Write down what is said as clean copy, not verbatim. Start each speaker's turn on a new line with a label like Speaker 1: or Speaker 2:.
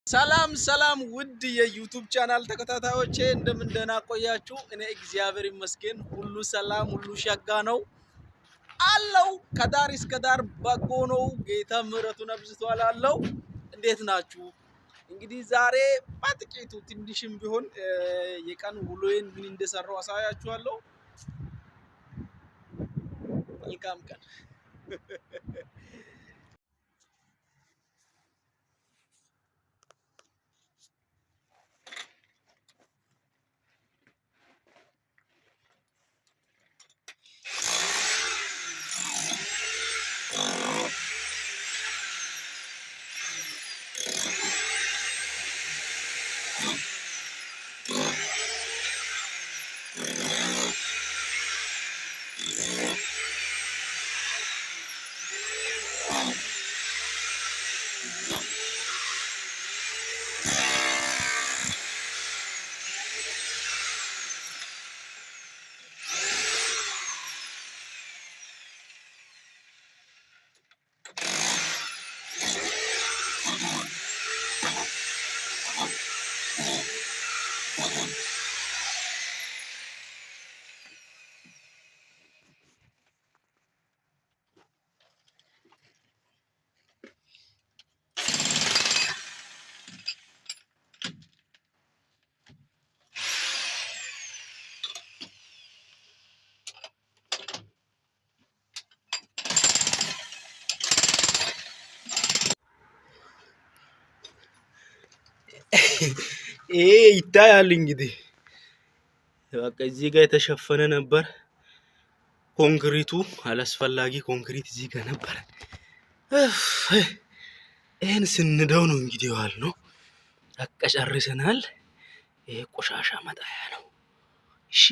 Speaker 1: ሰላም ሰላም ውድ የዩቲዩብ ቻናል ተከታታዮቼ እንደምን ደህና ቆያችሁ? እኔ እግዚአብሔር ይመስገን ሁሉ ሰላም ሁሉ ሸጋ ነው አለው። ከዳር እስከ ዳር በጎ ነው። ጌታ ምሕረቱን አብዝቷል አለው። እንዴት ናችሁ? እንግዲህ ዛሬ በጥቂቱ ትንሽም ቢሆን የቀን ውሎዬን ምን እንደሰራው አሳያችኋለሁ። መልካም ቀን። ይሄ ይታያል እንግዲህ በቃ እዚህ ጋር የተሸፈነ ነበር ኮንክሪቱ። አላስፈላጊ ኮንክሪት እዚህ ጋር ነበር። ይሄን ስንደው ነው እንግዲህ ዋልነው። በቃ ጨርሰናል። ይሄ ቆሻሻ መጣያ ነው። እሺ